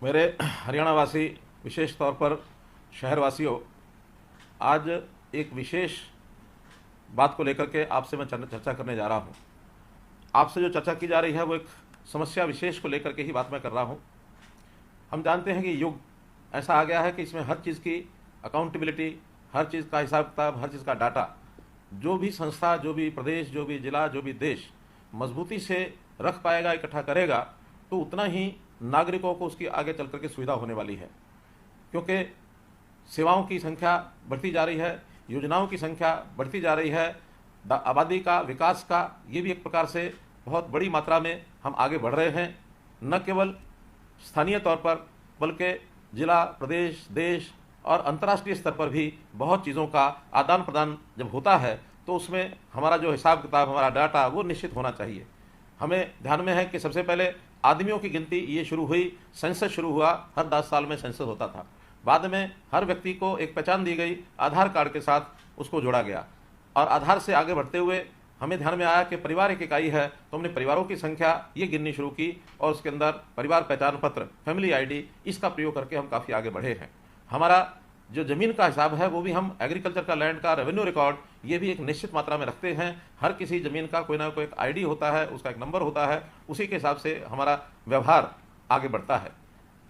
मेरे हरियाणा वासी, विशेष तौर पर शहरवासियों, आज एक विशेष बात को लेकर के आपसे मैं चर्चा करने जा रहा हूँ। आपसे जो चर्चा की जा रही है वो एक समस्या विशेष को लेकर के ही बात मैं कर रहा हूँ। हम जानते हैं कि युग ऐसा आ गया है कि इसमें हर चीज़ की अकाउंटेबिलिटी, हर चीज़ का हिसाब किताब, हर चीज़ का डाटा, जो भी संस्था, जो भी प्रदेश, जो भी जिला, जो भी देश मजबूती से रख पाएगा, इकट्ठा करेगा, तो उतना ही नागरिकों को उसकी आगे चल करके सुविधा होने वाली है। क्योंकि सेवाओं की संख्या बढ़ती जा रही है, योजनाओं की संख्या बढ़ती जा रही है, आबादी का विकास का ये भी एक प्रकार से बहुत बड़ी मात्रा में हम आगे बढ़ रहे हैं। न केवल स्थानीय तौर पर बल्कि जिला, प्रदेश, देश और अंतर्राष्ट्रीय स्तर पर भी बहुत चीज़ों का आदान प्रदान जब होता है तो उसमें हमारा जो हिसाब किताब, हमारा डाटा वो निश्चित होना चाहिए। हमें ध्यान में है कि सबसे पहले आदमियों की गिनती ये शुरू हुई, सेंसस शुरू हुआ, हर 10 साल में सेंसस होता था। बाद में हर व्यक्ति को एक पहचान दी गई, आधार कार्ड के साथ उसको जोड़ा गया और आधार से आगे बढ़ते हुए हमें ध्यान में आया कि परिवार एक इकाई है, तो हमने परिवारों की संख्या ये गिननी शुरू की और उसके अंदर परिवार पहचान पत्र, फैमिली आईडी, इसका प्रयोग करके हम काफ़ी आगे बढ़े हैं। हमारा जो ज़मीन का हिसाब है वो भी हम एग्रीकल्चर का, लैंड का रेवेन्यू रिकॉर्ड ये भी एक निश्चित मात्रा में रखते हैं। हर किसी ज़मीन का कोई ना कोई एक आईडी होता है, उसका एक नंबर होता है, उसी के हिसाब से हमारा व्यवहार आगे बढ़ता है।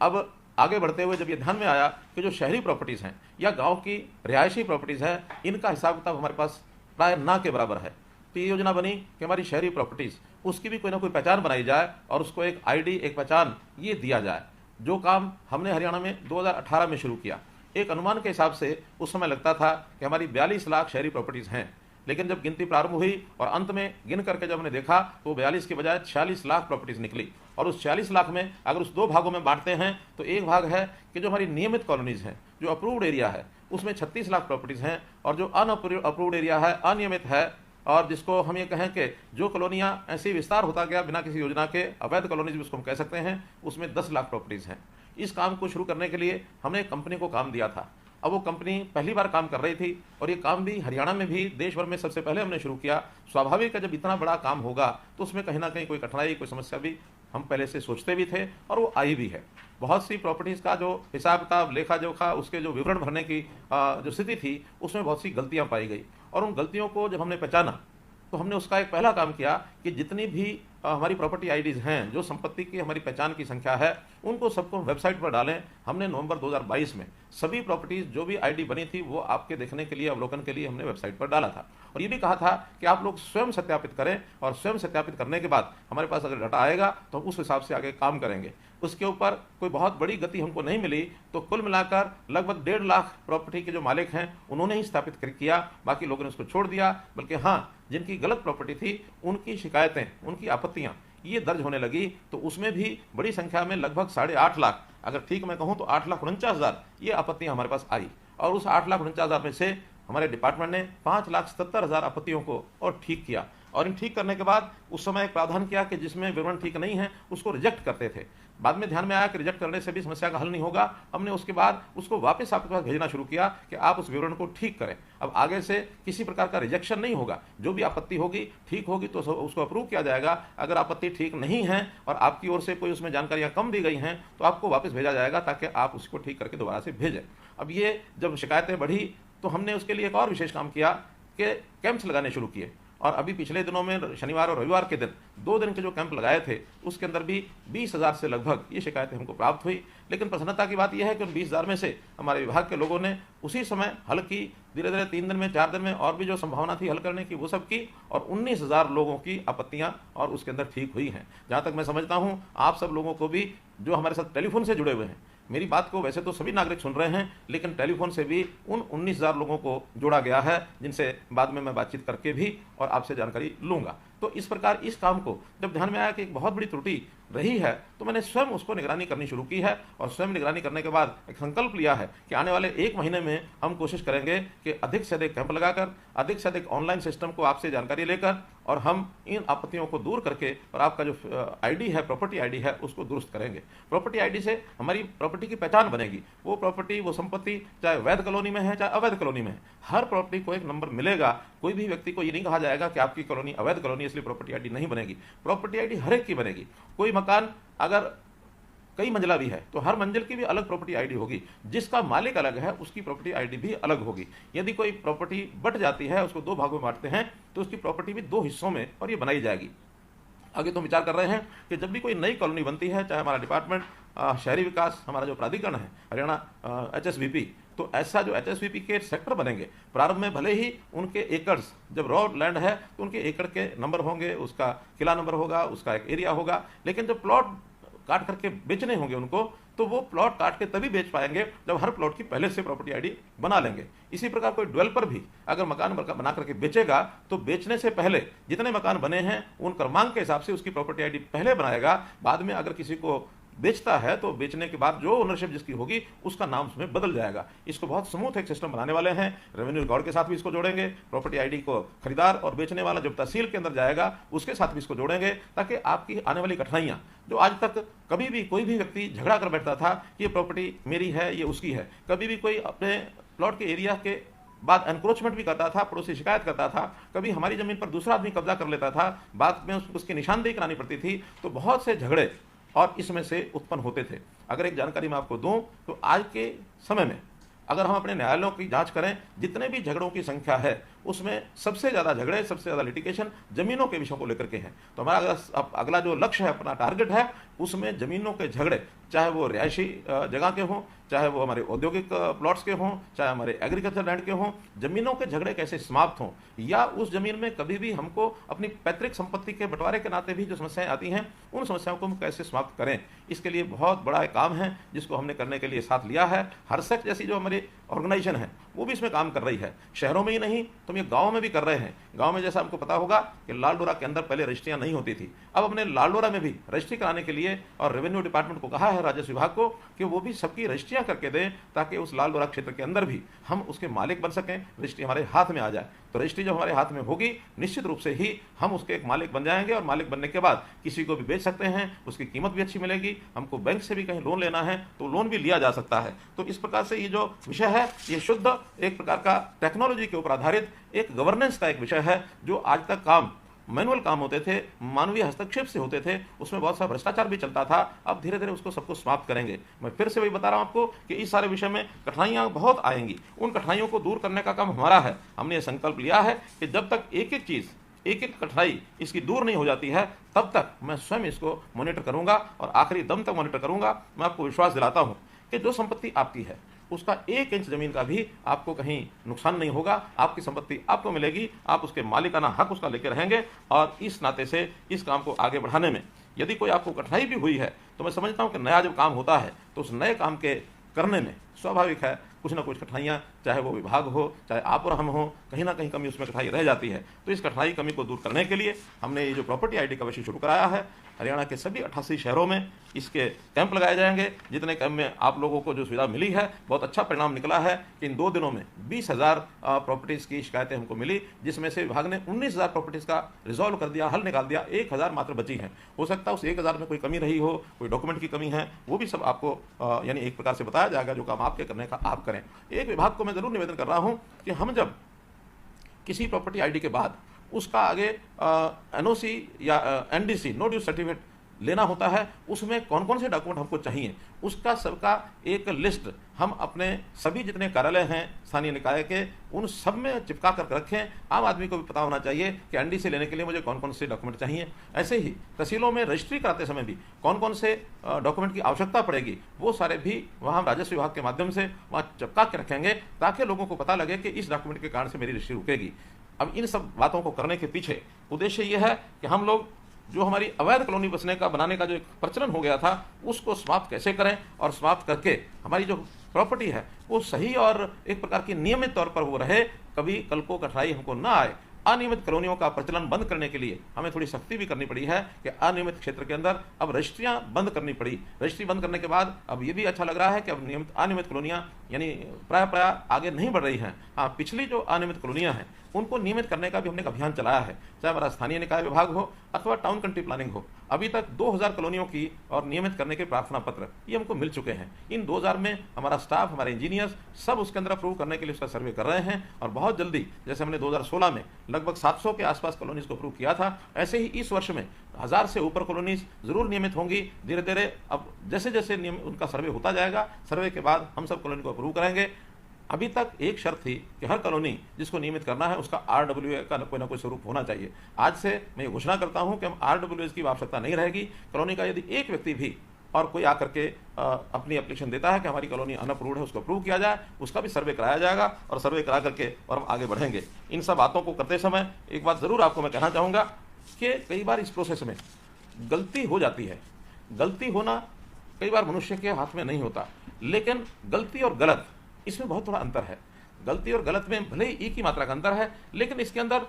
अब आगे बढ़ते हुए जब ये ध्यान में आया कि जो शहरी प्रॉपर्टीज़ हैं या गांव की रिहायशी प्रॉपर्टीज़ हैं, इनका हिसाब किताब हमारे पास प्राय ना के बराबर है, तो ये योजना बनी कि हमारी शहरी प्रॉपर्टीज़ उसकी भी कोई ना कोई पहचान बनाई जाए और उसको एक आईडी, एक पहचान ये दिया जाए। जो काम हमने हरियाणा में 2018 में शुरू किया, एक अनुमान के हिसाब से उस समय लगता था कि हमारी 42 लाख शहरी प्रॉपर्टीज़ हैं, लेकिन जब गिनती प्रारंभ हुई और अंत में गिन करके जब हमने देखा तो 42 के बजाय 46 लाख प्रॉपर्टीज़ निकली। और उस 46 लाख में अगर उस दो भागों में बांटते हैं तो एक भाग है कि जो हमारी नियमित कॉलोनीज़ हैं, जो अप्रूव्ड एरिया है, उसमें 36 लाख प्रॉपर्टीज़ हैं, और जो अनअप्रूव्ड एरिया है, अनियमित है, और जिसको हम ये कहें कि जो कॉलोनियाँ ऐसे विस्तार होता गया बिना किसी योजना के, अवैध कॉलोनीज भी उसको हम कह सकते हैं, उसमें 10 लाख प्रॉपर्टीज़ हैं। इस काम को शुरू करने के लिए हमने एक कंपनी को काम दिया था। अब वो कंपनी पहली बार काम कर रही थी और ये काम भी हरियाणा में भी, देश भर में सबसे पहले हमने शुरू किया। स्वाभाविक है, जब इतना बड़ा काम होगा तो उसमें कहीं ना कहीं कोई कठिनाई, कोई समस्या भी हम पहले से सोचते भी थे और वो आई भी है। बहुत सी प्रॉपर्टीज़ का जो हिसाब किताब, लेखा जोखा, उसके जो विवरण भरने की जो स्थिति थी, उसमें बहुत सी गलतियाँ पाई गई। और उन गलतियों को जब हमने पहचाना तो हमने उसका एक पहला काम किया कि जितनी भी हमारी प्रॉपर्टी आईडीज़ हैं, जो संपत्ति की हमारी पहचान की संख्या है, उनको सबको वेबसाइट पर डालें। हमने नवंबर 2022 में सभी प्रॉपर्टीज़ जो भी आईडी बनी थी वो आपके देखने के लिए, अवलोकन के लिए हमने वेबसाइट पर डाला था। और ये भी कहा था कि आप लोग स्वयं सत्यापित करें और स्वयं सत्यापित करने के बाद हमारे पास अगर डाटा आएगा तो हम उस हिसाब से आगे काम करेंगे। उसके ऊपर कोई बहुत बड़ी गति हमको नहीं मिली, तो कुल मिलाकर लगभग 1.5 लाख प्रॉपर्टी के जो मालिक हैं उन्होंने ही स्थापित किया, बाकी लोगों ने उसको छोड़ दिया। बल्कि हाँ, जिनकी गलत प्रॉपर्टी थी उनकी शिकायतें, उनकी आपत्तियां ये दर्ज होने लगी, तो उसमें भी बड़ी संख्या में लगभग 8.5 लाख, अगर ठीक मैं कहूँ तो 8,49,000 ये आपत्तियां हमारे पास आई। और उस 8,49,000 में से हमारे डिपार्टमेंट ने 5,70,000 आपत्तियों को और ठीक किया। और इन ठीक करने के बाद उस समय एक प्रावधान किया कि जिसमें विवरण ठीक नहीं है उसको रिजेक्ट करते थे। बाद में ध्यान में आया कि रिजेक्ट करने से भी समस्या का हल नहीं होगा। हमने उसके बाद उसको वापस आपके पास भेजना शुरू किया कि आप उस विवरण को ठीक करें। अब आगे से किसी प्रकार का रिजेक्शन नहीं होगा, जो भी आपत्ति होगी ठीक होगी तो उसको अप्रूव किया जाएगा। अगर आपत्ति ठीक नहीं है और आपकी ओर से कोई उसमें जानकारियां कम दी गई हैं तो आपको वापस भेजा जाएगा, ताकि आप उसको ठीक करके दोबारा से भेजें। अब ये जब शिकायतें बढ़ी तो हमने उसके लिए एक और विशेष काम किया कि कैंप्स लगाने शुरू किए। और अभी पिछले दिनों में शनिवार और रविवार के दिन 2 दिन के जो कैंप लगाए थे, उसके अंदर भी 20,000 से लगभग ये शिकायतें हमको प्राप्त हुई। लेकिन प्रसन्नता की बात यह है कि उन 20,000 में से हमारे विभाग के लोगों ने उसी समय हल की, धीरे धीरे 3 दिन में, 4 दिन में, और भी जो संभावना थी हल करने की वो सब की, और 19,000 लोगों की आपत्तियां और उसके अंदर ठीक हुई हैं। जहाँ तक मैं समझता हूँ आप सब लोगों को भी जो हमारे साथ टेलीफोन से जुड़े हुए हैं, मेरी बात को वैसे तो सभी नागरिक सुन रहे हैं, लेकिन टेलीफोन से भी उन 19,000 लोगों को जोड़ा गया है, जिनसे बाद में मैं बातचीत करके भी और आपसे जानकारी लूँगा। तो इस प्रकार इस काम को जब ध्यान में आया कि एक बहुत बड़ी त्रुटि रही है, तो मैंने स्वयं उसको निगरानी करनी शुरू की है। और स्वयं निगरानी करने के बाद एक संकल्प लिया है कि आने वाले 1 महीने में हम कोशिश करेंगे कि अधिक से अधिक कैंप लगाकर, अधिक से अधिक ऑनलाइन सिस्टम को आपसे जानकारी लेकर, और हम इन आपत्तियों को दूर करके और आपका जो आईडी है, प्रॉपर्टी आईडी है, उसको दुरुस्त करेंगे। प्रॉपर्टी आईडी से हमारी प्रॉपर्टी की पहचान बनेगी। वो प्रॉपर्टी, वो संपत्ति चाहे वैध कॉलोनी में है चाहे अवैध कॉलोनी में है, हर प्रॉपर्टी को एक नंबर मिलेगा। कोई भी व्यक्ति को ये नहीं कहा जाएगा कि आपकी कॉलोनी अवैध कॉलोनी इसलिए प्रॉपर्टी आईडी नहीं बनेगी। प्रॉपर्टी आईडी हर एक की बनेगी। कोई मकान अगर कई मंजिला भी है तो हर मंजिल की भी अलग प्रॉपर्टी आईडी होगी। जिसका मालिक अलग है उसकी प्रॉपर्टी आईडी भी अलग होगी। यदि कोई प्रॉपर्टी बट जाती है, उसको दो भागों में बांटते हैं, तो उसकी प्रॉपर्टी भी दो हिस्सों में और ये बनाई जाएगी। आगे तो हम विचार कर रहे हैं कि जब भी कोई नई कॉलोनी बनती है, चाहे हमारा डिपार्टमेंट शहरी विकास, हमारा जो प्राधिकरण है हरियाणा HSVP, तो ऐसा जो HSVP के सेक्टर बनेंगे, प्रारंभ में भले ही उनके एकड़्स, जब रॉ लैंड है तो उनके एकड़ के नंबर होंगे, उसका किला नंबर होगा, उसका एक एरिया होगा, लेकिन जब प्लॉट काट करके बेचने होंगे उनको, तो वो प्लॉट काट के तभी बेच पाएंगे जब हर प्लॉट की पहले से प्रॉपर्टी आईडी बना लेंगे। इसी प्रकार कोई डेवलपर भी अगर मकान बना करके बेचेगा तो बेचने से पहले जितने मकान बने हैं उन क्रमांक के हिसाब से उसकी प्रॉपर्टी आईडी पहले बनाएगा। बाद में अगर किसी को बेचता है तो बेचने के बाद जो ओनरशिप जिसकी होगी उसका नाम उसमें बदल जाएगा। इसको बहुत स्मूथ एक सिस्टम बनाने वाले हैं। रेवेन्यू रिकॉर्ड के साथ भी इसको जोड़ेंगे। प्रॉपर्टी आईडी को खरीदार और बेचने वाला जब तहसील के अंदर जाएगा उसके साथ भी इसको जोड़ेंगे, ताकि आपकी आने वाली कठिनाइयां, जो आज तक कभी भी कोई भी व्यक्ति झगड़ा कर बैठता था कि ये प्रॉपर्टी मेरी है, ये उसकी है, कभी भी कोई अपने प्लॉट के एरिया के बाद एनक्रोचमेंट भी करता था, पड़ोसी शिकायत करता था, कभी हमारी जमीन पर दूसरा आदमी कब्जा कर लेता था, बाद में उसकी निशानदेही करानी पड़ती थी, तो बहुत से झगड़े और इसमें से उत्पन्न होते थे। अगर एक जानकारी मैं आपको दूं तो आज के समय में अगर हम अपने न्यायालयों की जांच करें, जितने भी झगड़ों की संख्या है उसमें सबसे ज़्यादा झगड़े, सबसे ज़्यादा लिटिगेशन जमीनों के विषयों को लेकर के हैं। तो हमारा अगला जो लक्ष्य है, अपना टारगेट है, उसमें जमीनों के झगड़े, चाहे वो रिहायशी जगह के हों, चाहे वो हमारे औद्योगिक प्लॉट्स के हों, चाहे हमारे एग्रीकल्चर लैंड के हों, जमीनों के झगड़े कैसे समाप्त हों, या उस जमीन में कभी भी हमको अपनी पैतृक संपत्ति के बंटवारे के नाते भी जो समस्याएं आती हैं उन समस्याओं को हम कैसे समाप्त करें। इसके लिए बहुत बड़ा एक काम है जिसको हमने करने के लिए साथ लिया है। हरसक जैसी जो हमारी ऑर्गेनाइजेशन है वो भी इसमें काम कर रही है। शहरों में ही नहीं तो हम ये गाँव में भी कर रहे हैं। गाँव में जैसा हमको पता होगा कि लालडोरा के अंदर पहले रजिस्ट्रियाँ नहीं होती थी, अब हमने लालडोरा में भी रजिस्ट्री कराने के लिए और रेवेन्यू डिपार्टमेंट को कहा है, राजस्व विभाग को, कि वो भी सबकी रजिस्ट्रियाँ करके दें, ताकि उस लालडोरा क्षेत्र के अंदर भी हम उसके मालिक बन सकें, रजिस्ट्री हमारे हाथ में आ जाए। तो रजिस्ट्री जब हमारे हाथ में होगी निश्चित रूप से ही हम उसके एक मालिक बन जाएंगे, और मालिक बनने के बाद किसी को भी बेच सकते हैं, उसकी कीमत भी अच्छी मिलेगी। हमको बैंक से भी कहीं लोन लेना है तो लोन भी लिया जा सकता है। तो इस प्रकार से ये जो विषय है ये शुद्ध एक प्रकार का टेक्नोलॉजी के ऊपर आधारित एक गवर्नेंस का एक विषय है। जो आज तक काम मैनुअल काम होते थे, मानवीय हस्तक्षेप से होते थे, उसमें बहुत सा भ्रष्टाचार भी चलता था, अब धीरे धीरे उसको सबको समाप्त करेंगे। मैं फिर से वही बता रहा हूं आपको कि इस सारे विषय में कठिनाइयां बहुत आएंगी, उन कठिनाइयों को दूर करने का काम हमारा है। हमने ये संकल्प लिया है कि जब तक एक एक चीज, एक एक कठिनाई इसकी दूर नहीं हो जाती है, तब तक मैं स्वयं इसको मॉनिटर करूंगा और आखिरी दम तक मॉनिटर करूंगा। मैं आपको विश्वास दिलाता हूं कि जो संपत्ति आपकी है उसका 1 इंच जमीन का भी आपको कहीं नुकसान नहीं होगा। आपकी संपत्ति आपको मिलेगी, आप उसके मालिकाना हक उसका लेकर रहेंगे। और इस नाते से इस काम को आगे बढ़ाने में यदि कोई आपको कठिनाई भी हुई है तो मैं समझता हूं कि नया जब काम होता है तो उस नए काम के करने में स्वाभाविक है कुछ ना कुछ कठिनाइयां, चाहे वो विभाग हो, चाहे आप और हम हो, कहीं ना कहीं कमी उसमें कठिनाई रह जाती है। तो इस कठिनाई कमी को दूर करने के लिए हमने ये जो प्रॉपर्टी आईडी का विषय शुरू कराया है, हरियाणा के सभी 88 शहरों में इसके कैंप लगाए जाएंगे। जितने कैंप में आप लोगों को जो सुविधा मिली है, बहुत अच्छा परिणाम निकला है कि इन 2 दिनों में 20,000 प्रॉपर्टीज़ की शिकायतें हमको मिली, जिसमें से विभाग ने 19,000 प्रॉपर्टीज़ का रिजॉल्व कर दिया, हल निकाल दिया। 1,000 मात्र बची हैं। हो सकता है उस 1,000 में कोई कमी रही हो, कोई डॉक्यूमेंट की कमी है, वो भी सब आपको यानी एक प्रकार से बताया जाएगा। जो काम आपके करने का आप करें। एक विभाग को मैं जरूर निवेदन कर रहा हूं कि हम जब किसी प्रॉपर्टी आईडी के बाद उसका आगे एनओसी या एनडीसी, नो ड्यूज सर्टिफिकेट लेना होता है, उसमें कौन कौन से डॉक्यूमेंट हमको चाहिए, उसका सबका एक लिस्ट हम अपने सभी जितने कार्यालय हैं स्थानीय निकाय के, उन सब में चिपका कर रखें। आम आदमी को भी पता होना चाहिए कि एनडीसी लेने के लिए मुझे कौन कौन से डॉक्यूमेंट चाहिए। ऐसे ही तहसीलों में रजिस्ट्री कराते समय भी कौन कौन से डॉक्यूमेंट की आवश्यकता पड़ेगी, वो सारे भी वहाँ राजस्व विभाग के माध्यम से वहाँ चिपका के रखेंगे, ताकि लोगों को पता लगे कि इस डॉक्यूमेंट के कारण से मेरी रजिस्ट्री रुकेगी। अब इन सब बातों को करने के पीछे उद्देश्य ये है कि हम लोग जो हमारी अवैध कॉलोनी बनाने का जो एक प्रचलन हो गया था उसको समाप्त कैसे करें, और समाप्त करके हमारी जो प्रॉपर्टी है वो सही और एक प्रकार की नियमित तौर पर वो रहे, कभी कल को कठिनाई हमको ना आए। अनियमित कॉलोनियों का प्रचलन बंद करने के लिए हमें थोड़ी सख्ती भी करनी पड़ी है कि अनियमित क्षेत्र के अंदर अब रजिस्ट्रियां बंद करनी पड़ी। रजिस्ट्री बंद करने के बाद अब ये भी अच्छा लग रहा है कि अब अनियमित कॉलोनियां यानी प्राय आगे नहीं बढ़ रही हैं। हाँ, पिछली जो अनियमित कॉलोनियां हैं उनको नियमित करने का भी हमने एक अभियान चलाया है, चाहे हमारा स्थानीय निकाय विभाग हो अथवा टाउन कंट्री प्लानिंग हो। अभी तक 2000 कॉलोनियों की और नियमित करने के प्रार्थना पत्र ये हमको मिल चुके हैं। इन 2000 में हमारा स्टाफ, हमारे इंजीनियर्स सब उसके अंदर अप्रूव करने के लिए उसका सर्वे कर रहे हैं और बहुत जल्दी, जैसे हमने 2016 में लगभग 700 के आसपास कॉलोनीज को अप्रूव किया था, ऐसे ही इस वर्ष में 1000 से ऊपर कॉलोनीज जरूर नियमित होंगी। धीरे धीरे अब जैसे जैसे उनका सर्वे होता जाएगा, सर्वे के बाद हम सब कॉलोनी को अप्रूव करेंगे। अभी तक एक शर्त थी कि हर कॉलोनी जिसको नियमित करना है उसका RWA का कोई ना कोई स्वरूप होना चाहिए। आज से मैं ये घोषणा करता हूं कि हम RWA की आवश्यकता नहीं रहेगी। कॉलोनी का यदि एक व्यक्ति भी और कोई आकर के अपनी एप्लीकेशन देता है कि हमारी कॉलोनी अनअप्रूव्ड है, उसको अप्रूव किया जाए, उसका भी सर्वे कराया जाएगा और सर्वे करा करके और हम आगे बढ़ेंगे। इन सब बातों को करते समय एक बात ज़रूर आपको मैं कहना चाहूँगा कि कई बार इस प्रोसेस में गलती हो जाती है। गलती होना कई बार मनुष्य के हाथ में नहीं होता, लेकिन गलती और गलत इसमें बहुत थोड़ा अंतर है। गलती और गलत में भले ही एक ही मात्रा का अंतर है, लेकिन इसके अंदर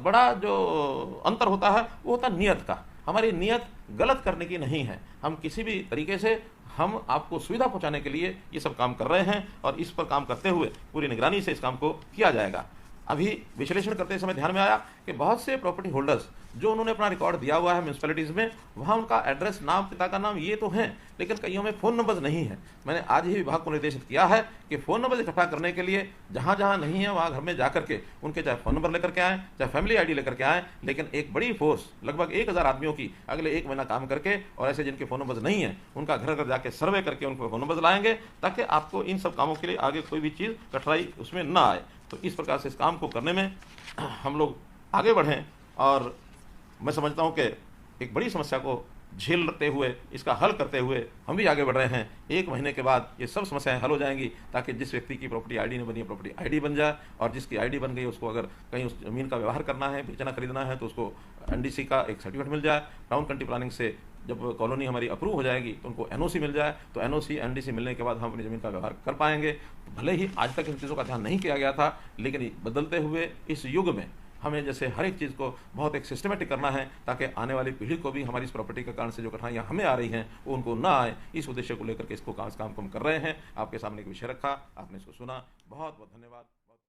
बड़ा जो अंतर होता है वो होता है नियत का। हमारी नियत गलत करने की नहीं है। हम किसी भी तरीके से हम आपको सुविधा पहुंचाने के लिए ये सब काम कर रहे हैं और इस पर काम करते हुए पूरी निगरानी से इस काम को किया जाएगा। अभी विश्लेषण करते समय ध्यान में आया कि बहुत से प्रॉपर्टी होल्डर्स जो उन्होंने अपना रिकॉर्ड दिया हुआ है म्यूनसिपैलिटीज़ में, वहाँ उनका एड्रेस, नाम, पिता का नाम ये तो हैं, लेकिन कईयों में फ़ोन नंबर्स नहीं है। मैंने आज ही विभाग को निर्देशित किया है कि फ़ोन नंबर इकट्ठा करने के लिए जहाँ जहाँ नहीं है वहाँ घर में जा करके उनके चाहे फ़ोन नंबर लेकर के आएँ, चाहे फैमिली ID लेकर के आएँ, लेकिन एक बड़ी फोर्स लगभग 1000 आदमियों की अगले 1 महीना काम करके और ऐसे जिनके फ़ोन नंबर्स नहीं हैं उनका घर घर जाके सर्वे करके उनको फ़ोन नंबर्स लाएंगे, ताकि आपको इन सब कामों के लिए आगे कोई भी चीज़ कठिनाई उसमें ना आए। तो इस प्रकार से इस काम को करने में हम लोग आगे बढ़ें और मैं समझता हूं कि एक बड़ी समस्या को झेलते हुए, इसका हल करते हुए हम भी आगे बढ़ रहे हैं। 1 महीने के बाद ये सब समस्याएं हल हो जाएंगी, ताकि जिस व्यक्ति की प्रॉपर्टी ID नहीं बनी है प्रॉपर्टी ID बन जाए, और जिसकी ID बन गई उसको अगर कहीं उस ज़मीन का व्यवहार करना है, बेचना खरीदना है, तो उसको NDC का एक सर्टिफिकेट मिल जाए। टाउन कंट्री प्लानिंग से जब कॉलोनी हमारी अप्रूव हो जाएगी तो उनको NOC मिल जाए, तो NOC NDC मिलने के बाद हम अपनी ज़मीन का व्यवहार कर पाएंगे। भले ही आज तक इन चीज़ों का ध्यान नहीं किया गया था, लेकिन बदलते हुए इस युग में हमें जैसे हर एक चीज़ को बहुत एक सिस्टमेटिक करना है, ताकि आने वाली पीढ़ी को भी हमारी इस प्रॉपर्टी के कारण से जो कठिनाइयाँ हमें आ रही हैं वो उनको ना आए। इस उद्देश्य को लेकर के इसको काम को हम कर रहे हैं। आपके सामने एक विषय रखा, आपने इसको सुना। बहुत बहुत धन्यवाद।